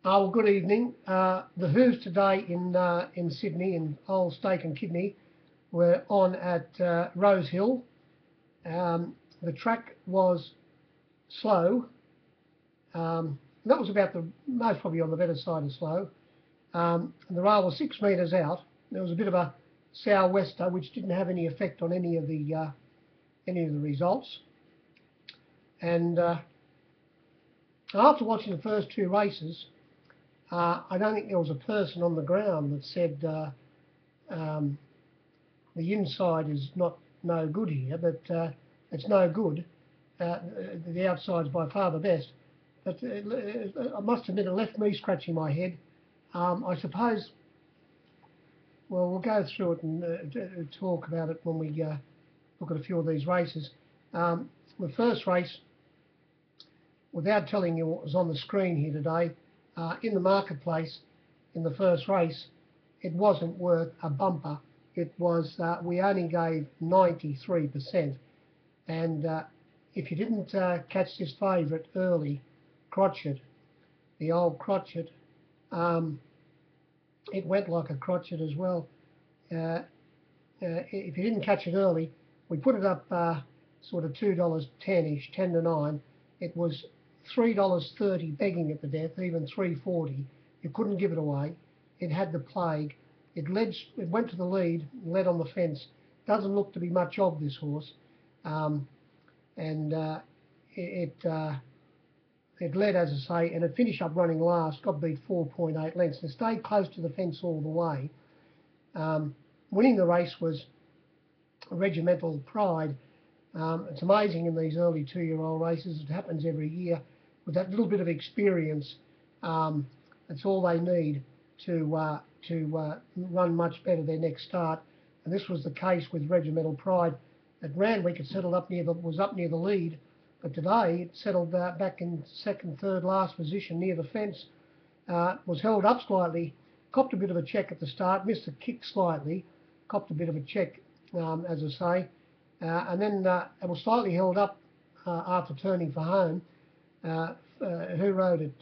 Well, good evening. The Who's today in Sydney, in Old Steak and Kidney, were on at Rosehill. The track was slow. That was about the most probably on the better side of slow. And the rail was 6 metres out. There was a bit of a sou'wester, which didn't have any effect on any of the results. And after watching the first two races, I don't think there was a person on the ground that said the inside is no good here, but it's no good. The outside's by far the best. But I must admit, it left me scratching my head. I suppose, well, we'll go through it and talk about it when we look at a few of these races. The first race, without telling you what was on the screen here today, in the marketplace, in the first race, it wasn't worth a bumper. It was, we only gave 93%. And if you didn't catch this favourite early, Crotchet, the old Crotchet, it went like a Crotchet as well. If you didn't catch it early, we put it up sort of $2.10-ish, 10 to 9. It was $3.30 begging at the death, even $3.40. You couldn't give it away. It had the plague. It went to the lead, led on the fence. Doesn't look to be much of this horse. It led, as I say, and it finished up running last, got beat 4.8 lengths. It stayed close to the fence all the way. Winning the race was Regimental Pride. It's amazing in these early 2-year-old races. It happens every year. With that little bit of experience, that's all they need to run much better their next start. And this was the case with Regimental Pride. At Randwick, it settled up was up near the lead, but today it settled back in second, third, last position near the fence. Was held up slightly, copped a bit of a check at the start, missed the kick slightly, copped a bit of a check, as I say. And then it was slightly held up after turning for home. Who rode it?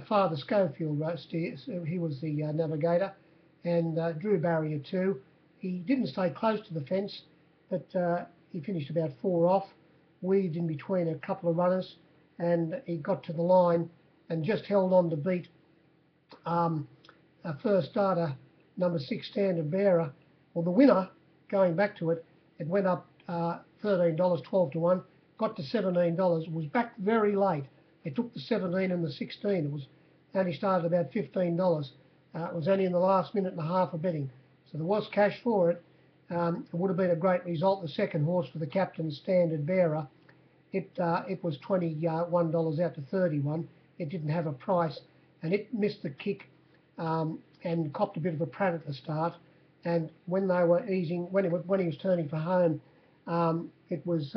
Father Schofield he was the navigator, and drew barrier 2. He didn't stay close to the fence, but he finished about 4 off, weaved in between a couple of runners, and he got to the line and just held on to beat a first starter, number 6, Standard Bearer. Well, the winner, going back to it, it went up $13, 12 to 1, got to $17, was back very late. It took the 17 and the 16. It was only started about $15. It was only in the last minute and a half of betting. So there was cash for it. It would have been a great result. The second horse for the captain, Standard Bearer, it was $21 out to 31. It didn't have a price, and it missed the kick and copped a bit of a prat at the start. And when they were easing, when he was turning for home, it was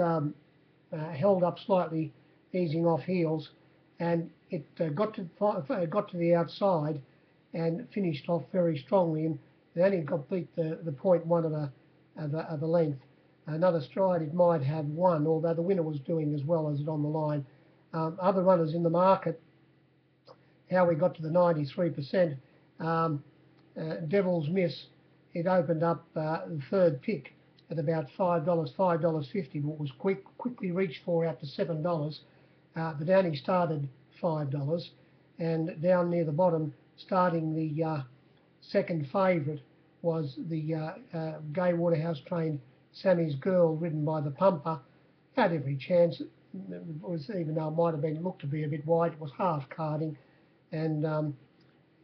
held up slightly, easing off heels, and it got to the outside and finished off very strongly, and it only got beat the 0.1 of a length. Another stride it might have won, although the winner was doing as well as it on the line. Other runners in the market, how we got to the 93%. Devil's Miss, it opened up the third pick at about $5, $5.50, but was quickly reached for out to $7. But only started $5, and down near the bottom, starting the second favourite, was the Gay Waterhouse trained Sammy's Girl, ridden by the Pumper. Had every chance. It was, even though it might have been looked to be a bit wide, it was half carding, and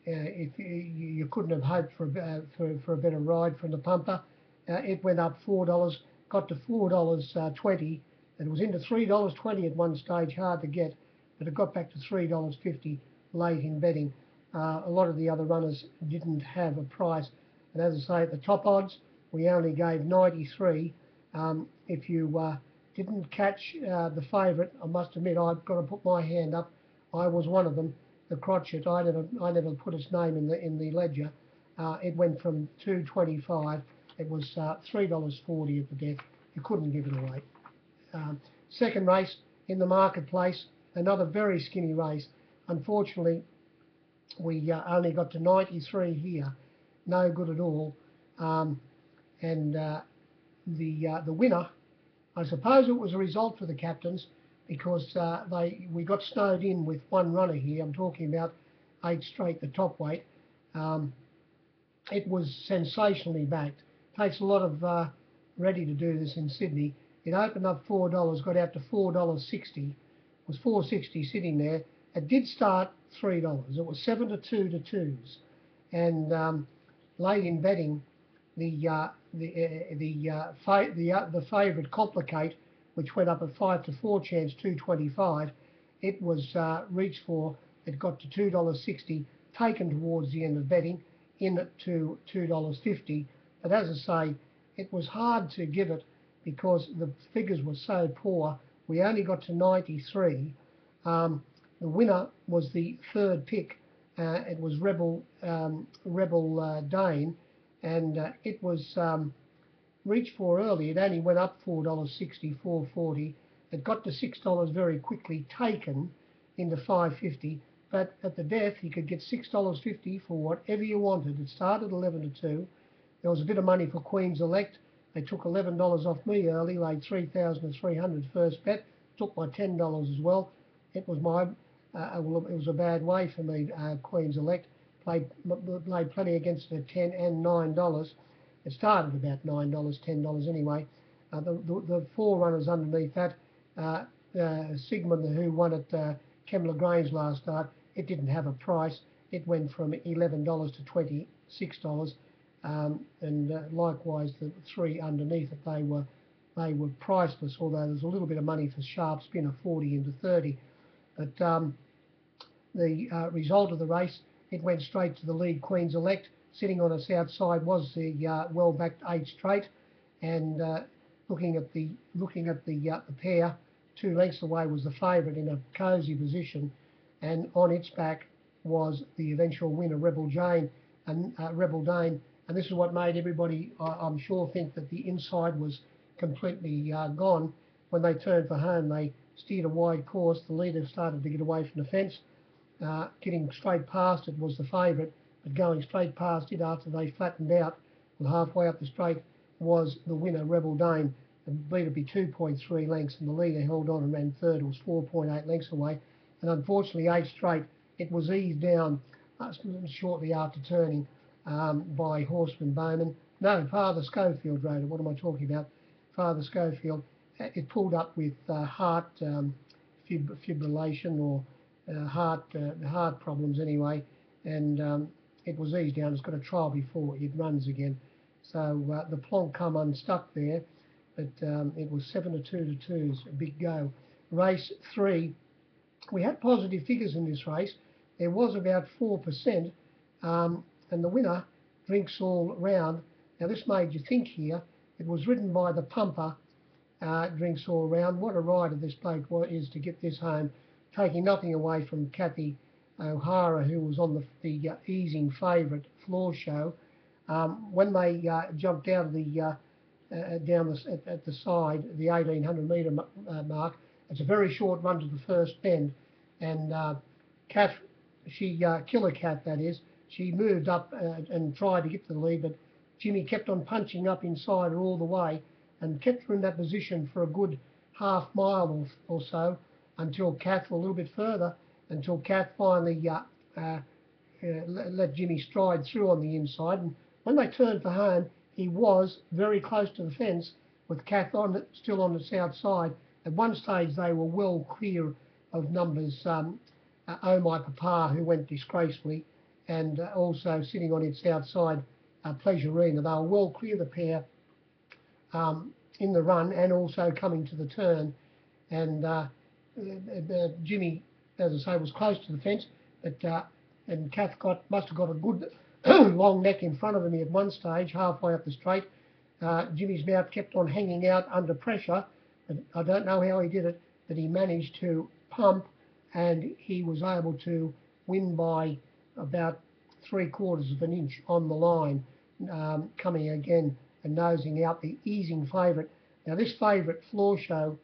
if you couldn't have hoped for a better ride from the Pumper. It went up $4, got to $4.20. It was into $3.20 at one stage, hard to get, but it got back to $3.50 late in betting. A lot of the other runners didn't have a price. And as I say, at the top odds, we only gave 93. If you didn't catch the favourite, I must admit, I've got to put my hand up. I was one of them, the Crotchet. I never put its name in the ledger. It went from $2.25. It was $3.40 at the death. You couldn't give it away. Second race in the marketplace, another very skinny race. Unfortunately, We only got to 93 here, no good at all. And the winner, I suppose it was a result for the captains because we got snowed in with one runner here. I'm talking about 8 straight, the top weight. It was sensationally backed. Takes a lot of ready to do this in Sydney. It opened up $4, got out to $4.60. Was $4.60 sitting there. It did start $3. It was 7-2 to twos, and late in betting, the favourite Complicate, which went up at 5-4 chance, 225. It was reached for. It got to $2.60, taken towards the end of betting, in at to $2.50. But as I say, it was hard to give it because the figures were so poor. We only got to 93. The winner was the third pick. It was Rebel Dane, and it was reached for early. It only went up $4.60, $4.40. It got to $6 very quickly, taken into $5.50. But at the death, you could get $6.50 for whatever you wanted. It started 11-2. There was a bit of money for Queen's Elect. They took $11 off me early, laid 3,300 first bet. Took my $10 as well. It was well, it was a bad way for me. Queen's Elect played plenty against it at $10 and $9. It started about $9, $10 anyway. The four runners underneath that, Sigmund, who won at Kembla Grange last start, it didn't have a price. It went from $11 to $26, and likewise the three underneath it, they were priceless. Although there's a little bit of money for sharp spin of 40 into 30, but the result of the race, it went straight to the lead. Queen's Elect, sitting on its outside, was the well-backed 8 straight, and looking at the pair, 2 lengths away was the favourite in a cosy position, and on its back was the eventual winner, Rebel Dane, and this is what made everybody, I'm sure, think that the inside was completely gone. When they turned for home, they steered a wide course. The leader started to get away from the fence. Getting straight past it was the favourite, but going straight past it after they flattened out, well, halfway up the straight, was the winner, Rebel Dane. The leader would be 2.3 lengths, and the leader held on and ran third. It was 4.8 lengths away. And unfortunately, 8 straight, it was eased down shortly after turning by Horseman Bowman. No, Father Schofield rode it. What am I talking about? Father Schofield. It pulled up with heart fibrillation or heart problems anyway, and it was eased down. It's got a trial before it runs again. So the plonk come unstuck there, but it was 7-2 to twos, a big go. Race 3, we had positive figures in this race. There was about 4%, and the winner, Drinks All Round. Now this made you think here. It was ridden by the pumper, Drinks All Round. What a rider this bloke is to get this home, taking nothing away from Kathy O'Hara, who was on the easing favourite floor show. When they jumped out of the at the side, the 1800 metre mark, it's a very short run to the first bend, and Kath, Killer Cat that is, she moved up and tried to get to the lead, but Jimmy kept on punching up inside her all the way and kept her in that position for a good half mile or so until Kath, or a little bit further, until Kath finally let Jimmy stride through on the inside. And when they turned for home, he was very close to the fence with Kath still on its outside. At one stage, they were well clear of numbers Oh My Papa, who went disgracefully, and also sitting on its outside, Pleasurina. They were well clear, the pair, in the run and also coming to the turn. And Jimmy, as I say, was close to the fence, but and Kath must have got a good long neck in front of him at one stage, halfway up the straight. Jimmy's mouth kept on hanging out under pressure, and I don't know how he did it, but he managed to pump, and he was able to win by about 3/4 of an inch on the line, coming again and nosing out the easing favourite. Now this favourite floor show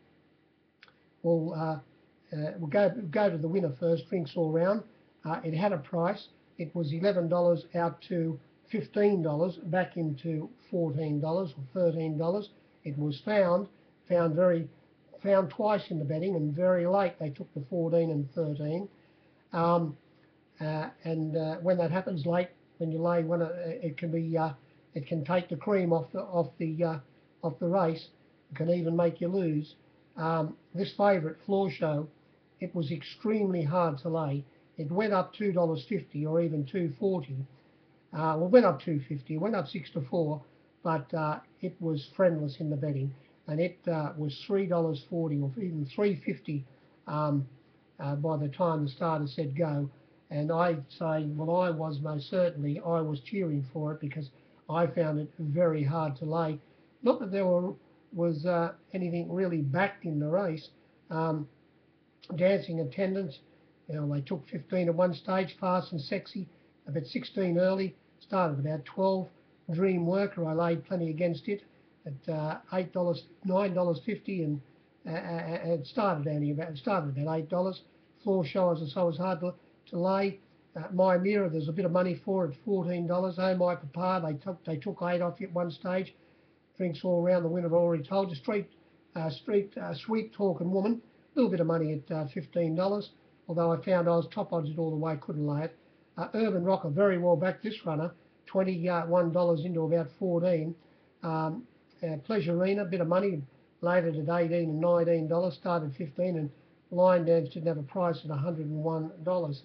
will go to the winner first, Drinks All Round. It had a price. It was $11 out to $15, back into $14 or $13. It was found twice in the betting, and very late they took the 14 and 13. When that happens late, when you lay one, it can take the cream off the race. It can even make you lose. This favourite, Floor Show, it was extremely hard to lay. It went up $2.50 or even $2.40. Well, it went up $2.50. It went up 6-4, but it was friendless in the betting, and it was $3.40 or even $3.50 by the time the starter said go. And I'd say, well, I was cheering for it because I found it very hard to lay. Not that there was anything really backed in the race. Dancing attendance, they took 15 at one stage, Fast and Sexy, about 16 early, started about 12. Dream Worker, I laid plenty against it at $8, $9.50, and it started about $8. Floor Show, as I say, was hard to lay. My Mirror, there's a bit of money for it, $14. Oh My Papa, they took 8 off you at one stage. Drinks All Around, the winner I've already told you. Sweet Talking Woman, a little bit of money at $15, although I found I was top odds all the way, couldn't lay it. Urban Rocker, very well backed this runner, $21 into about 14. Pleasure Arena, a bit of money, laid it at $18 and $19, started 15, and Line Dance didn't have a price at $101.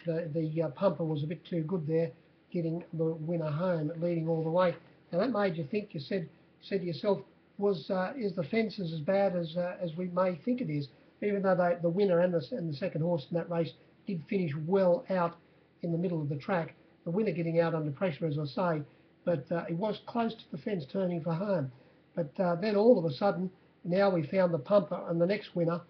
The pumper was a bit too good there, getting the winner home, leading all the way. And that made you think. You said to yourself, is the fences as bad as we may think it is? Even though the winner and the second horse in that race did finish well out in the middle of the track, the winner getting out under pressure, as I say, but it was close to the fence turning for home. But then all of a sudden, now we found the pumper and the next winner.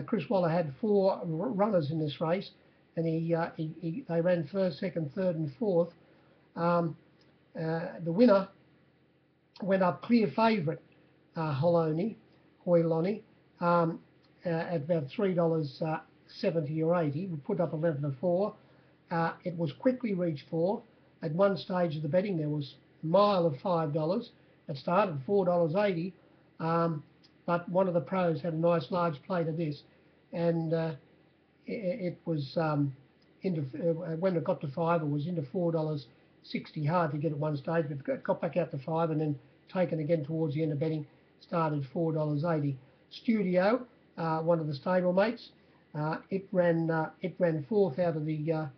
Chris Waller had 4 runners in this race, and they ran first, second, third, and fourth. The winner went up clear favourite, Hoyloni, at about $3.70 or 80. We put up 11-4. It was quickly reached for. At one stage of the betting, there was a mile of $5. It started $4.80, but one of the pros had a nice large plate of this, and it was when it got to 5, it was into $4.60. Hard to get at one stage, but it got back out to 5, and then taken again towards the end of betting, started $4.80. Studio, one of the stablemates, it ran fourth out of the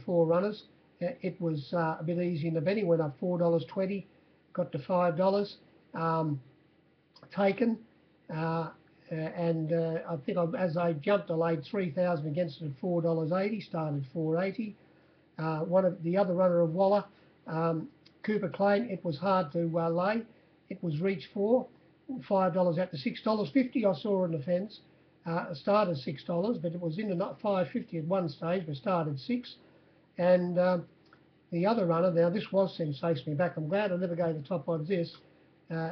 4 runners. It was a bit easy in the betting, went up $4.20, got to $5. Taken, and I think as I jumped, I laid 3,000 against it at $4.80, started $4.80. One of the other runner of Waller, Cooper Claim, it was hard to lay. It was reached for, $5 out to $6.50. I saw on the fence. Started $6, but it was into $5.50 at one stage, but started $6. And the other runner, now this was sensationally back. I'm glad I never gave the top odds this.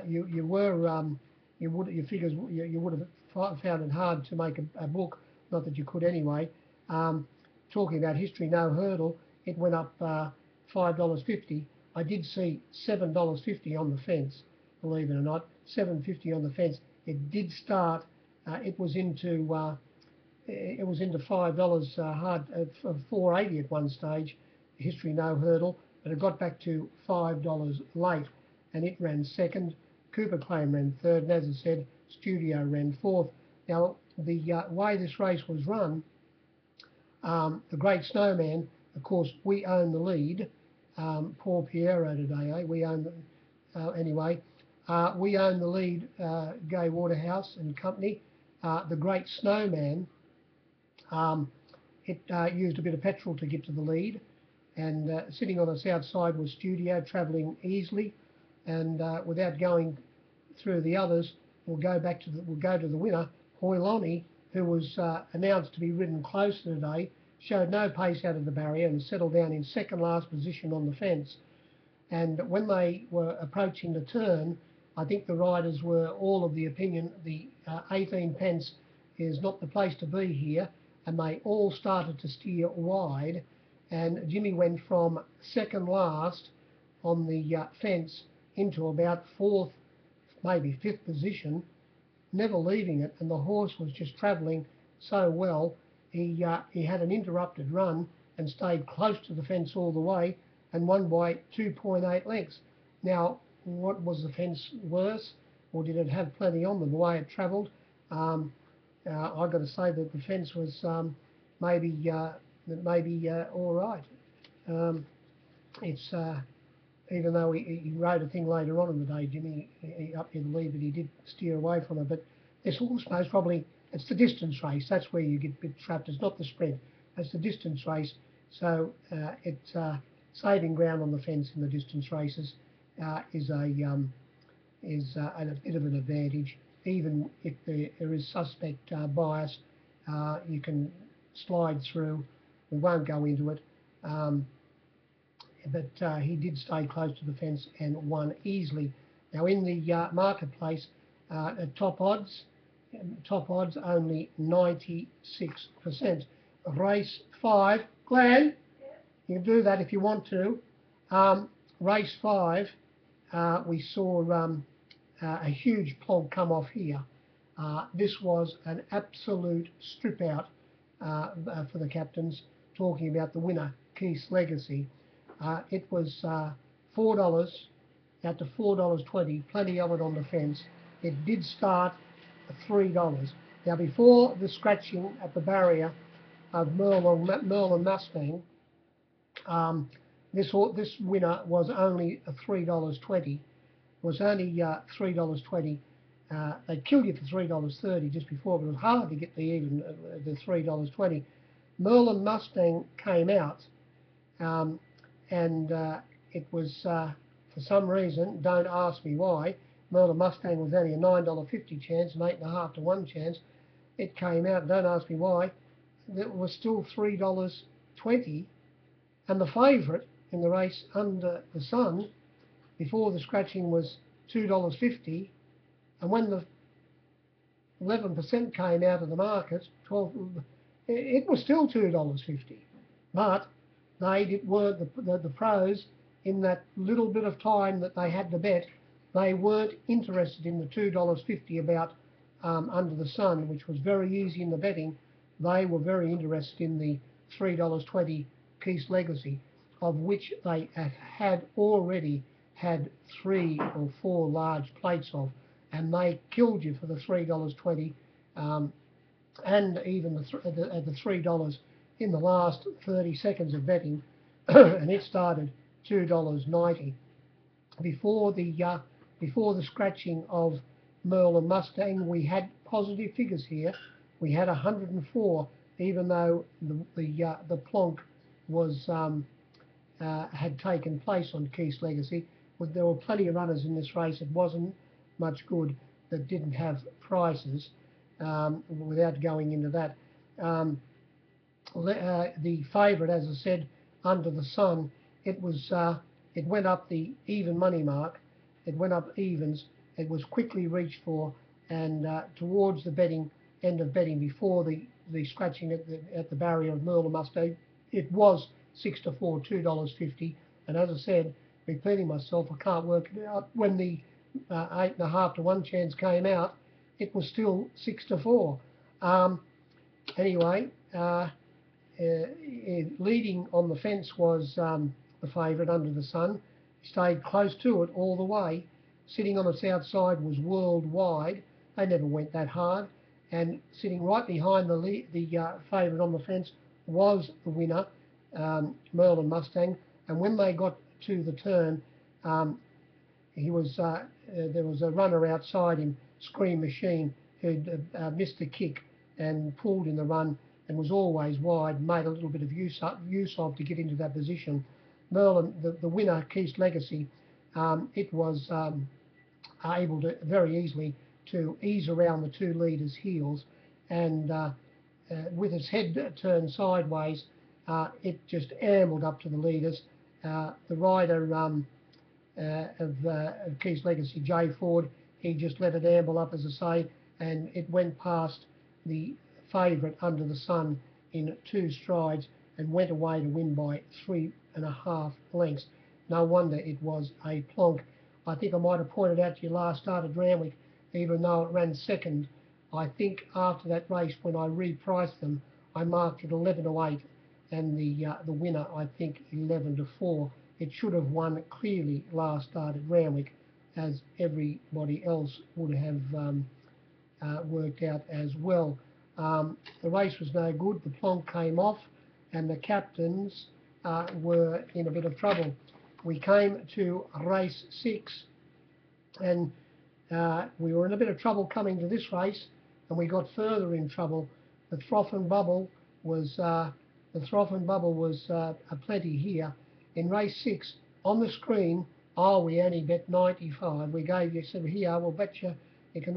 You would have found it hard to make a book, not that you could anyway. Talking about History No Hurdle, it went up $5.50. I did see $7.50 on the fence, believe it or not, $7.50 on the fence. It did start. It was into $5 hard, $4.80 at one stage. History No Hurdle, but it got back to $5 late, and it ran second. Cooper Claim ran third, and as I said, Studio ran fourth. Now, the way this race was run, the Great Snowman, of course, we own the lead. Poor Piero today, we own anyway. We own the lead, Gay Waterhouse and Company. The Great Snowman, it used a bit of petrol to get to the lead, and sitting on its outside was Studio, travelling easily, and without going through the others, we'll go to the winner, Hoyloni, who was announced to be ridden closer today, showed no pace out of the barrier and settled down in second last position on the fence. And when they were approaching the turn, I think the riders were all of the opinion the 18 pence is not the place to be here, and they all started to steer wide, and Jimmy went from second last on the fence into about fourth, maybe fifth position, never leaving it, and the horse was just travelling so well. He had an interrupted run and stayed close to the fence all the way and won by 2.8 lengths. Now, what was the fence worse, or did it have plenty on them the way it travelled? I've got to say that the fence was maybe all right. It's even though he rode a thing later on in the day, Jimmy, up near the lead, but he did steer away from it. But this horse most probably, it's the distance race. That's where you get a bit trapped. It's not the sprint. It's the distance race. So it's saving ground on the fence in the distance races is a bit of an advantage. Even if there is suspect bias, you can slide through. We won't go into it. But he did stay close to the fence and won easily. Now in the marketplace, at top odds only 96%. Race 5, Glenn, you can do that if you want to. Race 5, we saw a huge plonk come off here. This was an absolute strip out for the captains, talking about the winner, Keith's Legacy. It was $4 out to $4.20, plenty of it on the fence. It did start at $3. Now before the scratching at the barrier of Merlin Mustang, this winner was only $3.20. Was only $3.20. They killed you for $3.30 just before, but it was hard to get the $3.20. Merlin Mustang came out. And it was, for some reason, don't ask me why, Merlin Mustang was only a $9.50 chance, an 8.5 to 1 chance. It came out, don't ask me why, it was still $3.20, and the favourite in the race Under the Sun, before the scratching, was $2.50, and when the 11% came out of the market, it was still $2.50, but they weren't the pros in that little bit of time that they had to bet. They weren't interested in the $2.50 about Under the Sun, which was very easy in the betting. They were very interested in the $3.20 Keith's Legacy, of which they had already had 3 or 4 large plates of, and they killed you for the $3.20, and even at the $3 in the last 30 seconds of betting, and it started $2.90. Before the scratching of Merlin Mustang, we had positive figures here. We had 104, even though the plonk was had taken place on Keith's Legacy. There were plenty of runners in this race. It wasn't much good that didn't have prices. Without going into that. The favourite, as I said, Under the Sun, it went up the even money mark. It went up evens. It was quickly reached for, and towards the end of betting, before the scratching at the barrier of Merlin Mustang, it was 6 to 4, $2.50. And as I said, repeating myself, I can't work it out. When the 8.5 to 1 chance came out, it was still 6 to 4. Anyway. Leading on the fence was the favourite Under the Sun. He stayed close to it all the way. Sitting on its outside was Worldwide. They never went that hard. And sitting right behind the favourite on the fence was the winner, Merlin Mustang. And when they got to the turn, there was a runner outside him, Scream Machine, who'd missed the kick and pulled in the run, and was always wide, made a little bit of use of to get into that position. Merlin, the winner, Keith's Legacy, it was able to very easily to ease around the 2 leaders' heels, and with its head turned sideways, it just ambled up to the leaders. The rider of Keith's Legacy, Jay Ford, he just let it amble up, as I say, and it went past the favourite Under the Sun in 2 strides and went away to win by 3.5 lengths. No wonder it was a plonk. I think I might have pointed out to you last start at Randwick, even though it ran second, I think after that race, when I repriced them, I marked it 11-8, and the winner, I think, 11-4. It should have won clearly last start at Randwick, as everybody else would have worked out as well. The race was no good. The plonk came off, and the captains were in a bit of trouble. We came to race 6, and we were in a bit of trouble coming to this race, and we got further in trouble. The Froth and Bubble was a plenty here. In race 6, on the screen, we only bet 95. We gave you, said, here, we'll bet you can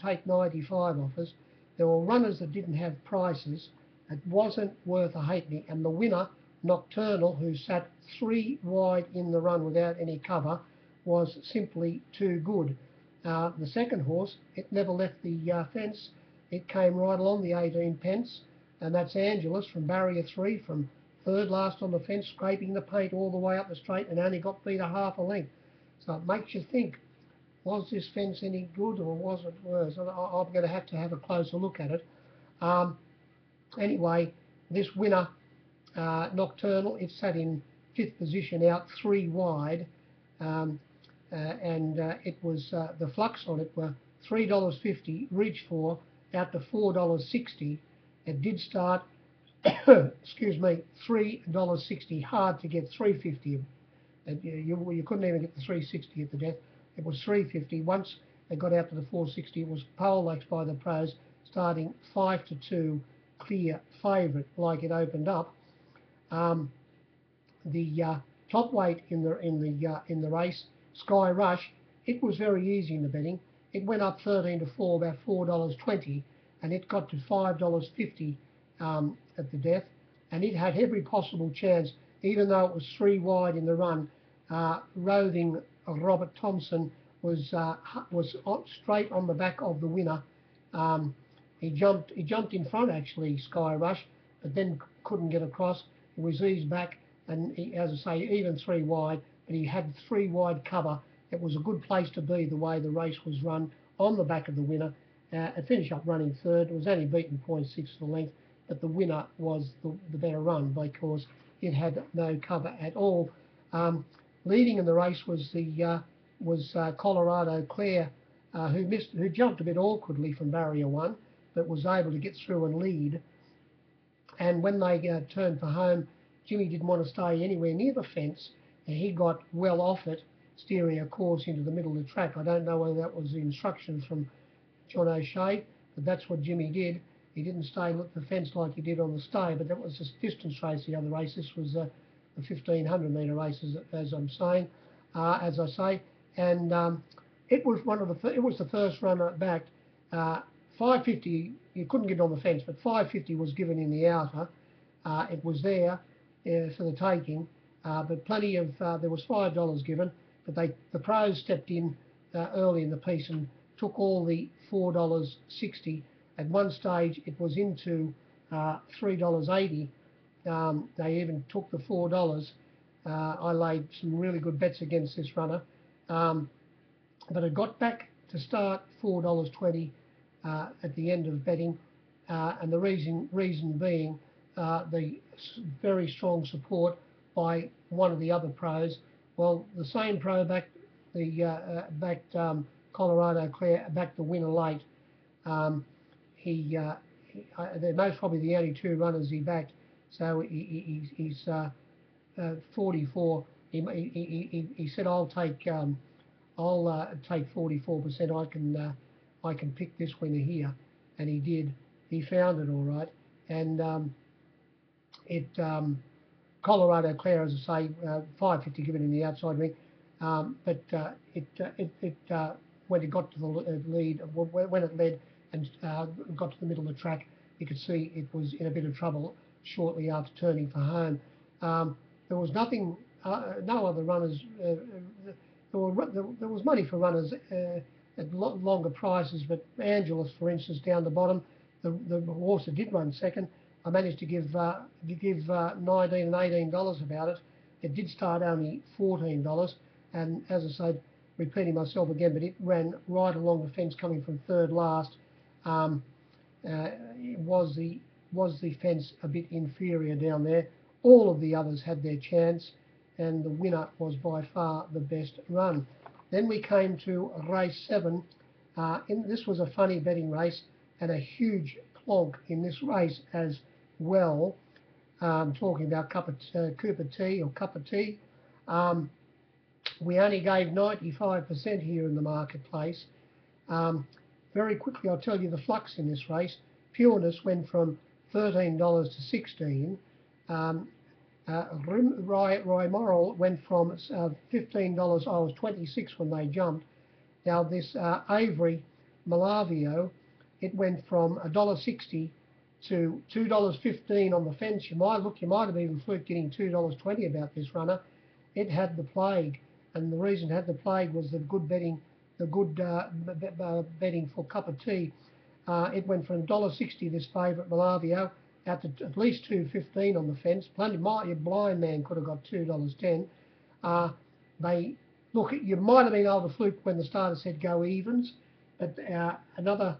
take 95 off us. There were runners that didn't have prices. It wasn't worth a halfpenny. And the winner, Nocturnal, who sat 3 wide in the run without any cover, was simply too good. The second horse, it never left the fence. It came right along the 18 pence, and that's Angelus from barrier 3, from third last on the fence, scraping the paint all the way up the straight, and only got beat 1/2 length. So it makes you think, was this fence any good, or was it worse? I'm going to have a closer look at it. Anyway, this winner, Nocturnal, it sat in 5th position out 3 wide, and it was the flux on it were $3.50, reach for out to $4.60. It did start, excuse me, $3.60, hard to get $3.50. You couldn't even get the $3.60 at the death. It was $3.50. Once they got out to the $4.60, it was poleaxed by the pros, starting 5-2, clear favourite, like it opened up. The top weight in the race, Sky Rush, it was very easy in the betting. It went up 13-4, about $4.20, and it got to $5.50 at the death, and it had every possible chance, even though it was 3 wide in the run. Roving Robert Thompson was straight on the back of the winner. He jumped in front, actually, Sky Rush, but then couldn't get across. He was eased back, and he, as I say, even 3 wide, but he had 3 wide cover. It was a good place to be the way the race was run on the back of the winner. It finished up running third. It was only beaten 0.6 for the length, but the winner was the better run because it had no cover at all. Leading in the race was Colorado Claire, who jumped a bit awkwardly from barrier 1, but was able to get through and lead. And when they turned for home, Jimmy didn't want to stay anywhere near the fence, and he got well off it, steering a course into the middle of the track. I don't know whether that was the instructions from John O'Shea, but that's what Jimmy did. He didn't stay at the fence like he did on the stay, but that was a distance race, the other race. This was a 1,500 metre race, as I'm saying, as I say. And it was the first runner backed. 550, you couldn't get on the fence, but 550 was given in the outer. It was there for the taking, but plenty of, there was $5 given, but the pros stepped in early in the piece and took all the $4.60. At one stage, it was into $3.80. They even took the $4. I laid some really good bets against this runner, but it got back to start $4.20 at the end of betting, and the reason being the very strong support by one of the other pros. Well, the same pro backed Colorado Claire, backed the winner late. They're most probably the only 2 runners he backed, so he's 44. He said, I'll take 44%. I can pick this winner here, and he did. He found it all right, and Colorado Claire, as I say, 550 given in the outside ring, but when it got to the lead, when it led and got to the middle of the track, you could see it was in a bit of trouble shortly after turning for home. There was nothing, no other runners. There was money for runners at longer prices, but Angelus, for instance, down the bottom, the horse that did run second, I managed to give $19 and $18 about it. It did start only $14, and as I said, repeating myself again, but it ran right along the fence, coming from third last. Was the fence a bit inferior down there? All of the others had their chance, and the winner was by far the best run. Then we came to race 7. This was a funny betting race, and a huge clog in this race as well. Talking about Cooper T or Cup of Tea. We only gave 95% here in the marketplace. Very quickly, I'll tell you the flux in this race. Pureness went from $13 to $16. Roy Moral went from $15. I was 26 when they jumped. Now this Avery Malavio, it went from $1.60 to $2.15 on the fence. You might have even fluked getting $2.20 about this runner. It had the plague, and the reason it had the plague was the good betting for Cup of Tea. It went from $1.60, this favourite Malavio, out to at least $2.15 on the fence. Your blind man could have got $2.10. You might have been able to fluke when the starter said go evens, but another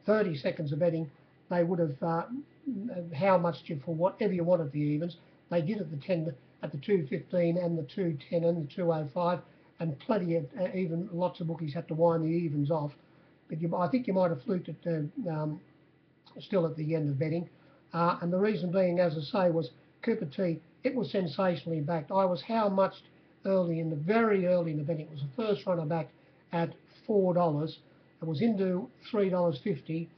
30 seconds of betting, they would have how much for whatever you wanted the evens. They did at the 10, at the 2.15 and the 2.10 and the 2.05, and plenty of even lots of bookies had to wind the evens off. But I think you might have fluked it still at the end of betting. And the reason being, as I say, was Cooper T. It was sensationally backed. I was how much very early in the betting. It was the first runner back at $4. It was into $3.50.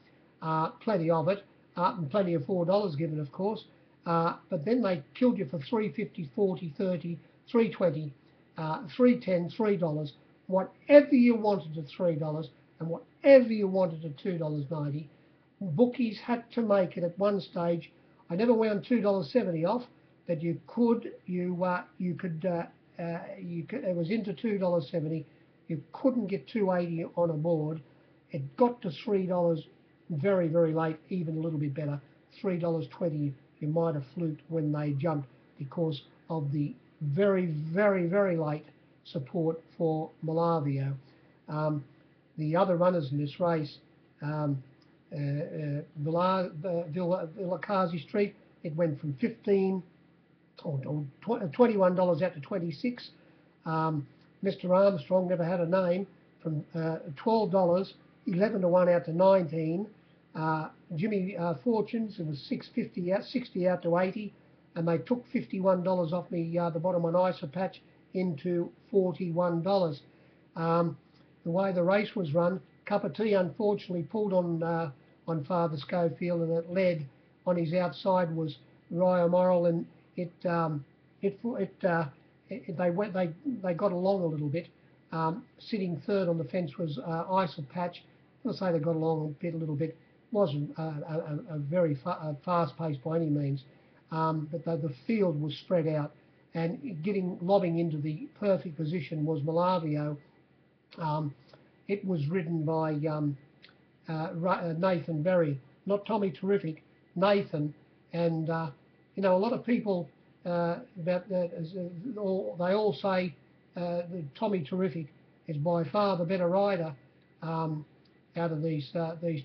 Plenty of it, and plenty of $4 given, of course. But then they killed you for $3.50, $40, $30, $3.20, $3.10, $3. Whatever you wanted at $3, and whatever you wanted at $2.90. Bookies had to make it at one stage. I never wound $2.70 off, but it was into $2.70. You couldn't get $2.80 on a board. It got to $3 very, very late, even a little bit better. $3.20 you might have fluked when they jumped because of the very, very, very late support for Malavio. The other runners in this race, Vilakazi Street, it went from $15 or $21 out to $26. Mr. Armstrong never had a name, from $12, 11 to 1 out to 19. Jimmy Fortunes, it was $6.50 out to 80, and they took $51 off me, the bottom on ISA patch, into $41. The way the race was run, Cup of Tea unfortunately pulled on Father Schofield, and it led on his outside was Ryo Moral, and they got along a little bit. Sitting third on the fence was ISA patch. I'll say they got along a little bit. Wasn't a very fast pace by any means, but the field was spread out, and lobbing into the perfect position was Malavio. It was ridden by Nathan Berry, not Tommy Terrific, Nathan, and a lot of people they all say that Tommy Terrific is by far the better rider out of these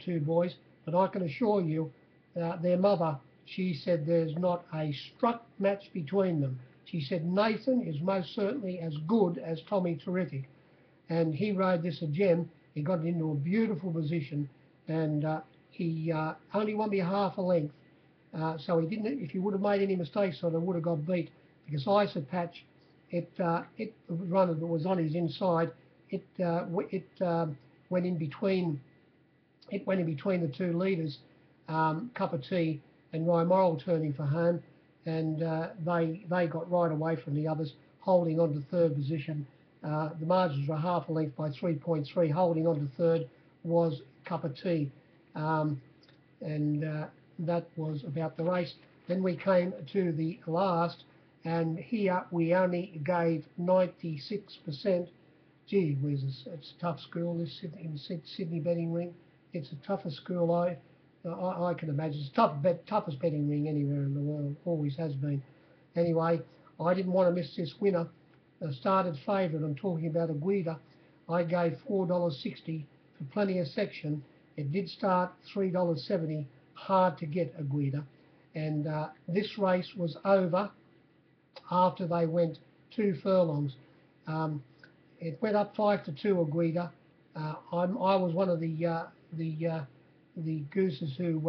two boys. But I can assure you, their mother, she said there's not a struck match between them. She said Nathan is most certainly as good as Tommy Terrific, and he rode this a gem. He got into a beautiful position, and he only won me half a length. So he didn't. If he would have made any mistakes, so they would have got beat, because ISA patch, the runner that was on his inside, it went in between. It went in between the two leaders, Cup of Tea and Rye Moral, turning for home, and they got right away from the others, holding on to third position. The margins were half a length by 3.3. Holding on to third was Cup of Tea, and that was about the race. Then we came to the last, and here we only gave 96% gee whiz, it's a tough school, this Sydney betting ring. It's the toughest school I can imagine. It's the toughest betting ring anywhere in the world, always has been. Anyway, I didn't want to miss this winner. The started favourite, I'm talking about Aguida. I gave $4.60 for plenty of section. It did start $3.70, hard to get Aguida. And this race was over after they went 2 furlongs. It went up 5-2 Aguida. I was one of the gooses who,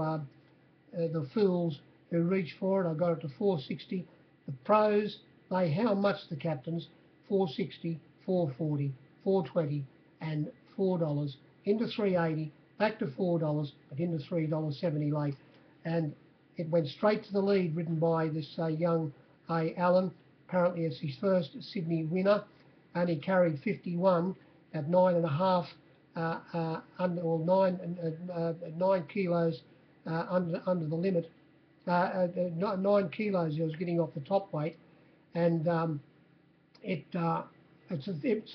the fools who reached for it. I got it to 460. The pros, they how much the captains? 460, 440, 420, and $4 into 380, back to $4, but into $3.70 late, and it went straight to the lead, ridden by this young Allen. Apparently, it's his first Sydney winner, and he carried 51 at 9.5 under, or 9 kilos under the limit. 9 kilos he was getting off the top weight, and it's a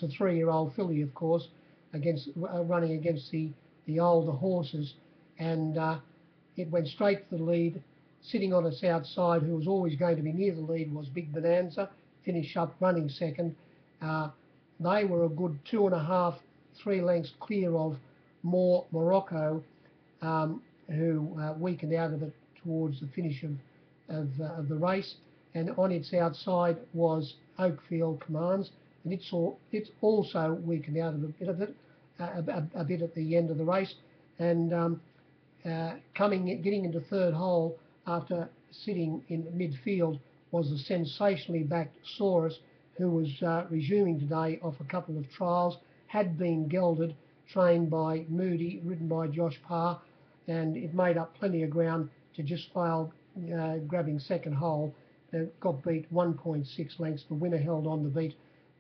3-year-old filly, of course, against running against the older horses, and it went straight to the lead. Sitting on its outside, who was always going to be near the lead, was Big Bonanza. Finished up running second. They were a good 2.5, 3 lengths clear of More Morocco, who weakened out of it towards the finish of the race. And on its outside was Oakfield Commands, and it's also weakened out of a bit of it, a bit at the end of the race, and getting into third hole after sitting in midfield was the sensationally backed Saurus, who was resuming today off a couple of trials, had been gelded, trained by Moody, ridden by Josh Parr, and it made up plenty of ground to just fail grabbing second hole. It got beat 1.6 lengths. The winner held on to beat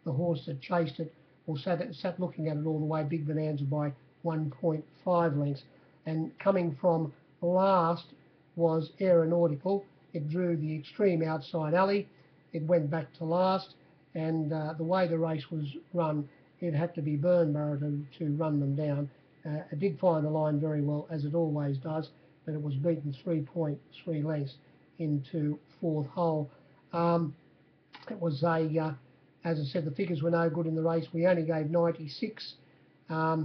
the horse that chased it, or sat looking at it all the way, Big Bonanza, by 1.5 lengths. And coming from last was Aeronautical. It drew the extreme outside alley. It went back to last, and the way the race was run, it had to be Burnborough to run them down. It did find the line very well, as it always does, but it was beaten 3.3 lengths into fourth hole. It was as I said, the figures were no good in the race. We only gave 96. I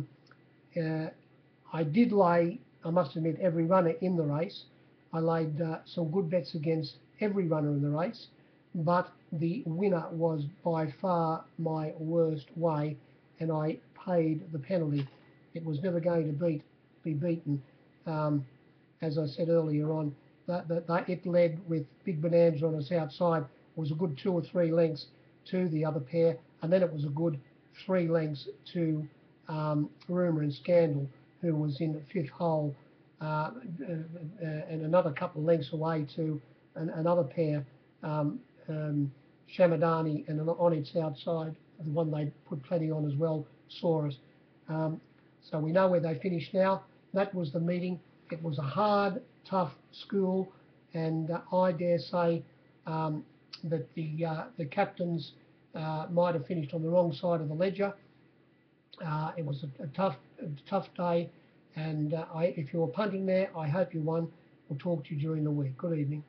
did lay, I must admit, every runner in the race. I laid some good bets against every runner in the race, but the winner was by far my worst way, and I paid the penalty. It was never going to be beaten. As I said earlier on, it led with Big Bonanza on its outside. It was a good 2 or 3 lengths to the other pair, and then it was a good 3 lengths to Rumour and Scandal, who was in the fifth hole, and another couple of lengths away to another pair, Shamadani, and on its outside, the one they put plenty on as well, Saurus. So we know where they finished now. That was the meeting. It was a hard, tough school, and I dare say that the captains might have finished on the wrong side of the ledger. It was a tough day, and if you were punting there, I hope you won. We'll talk to you during the week. Good evening.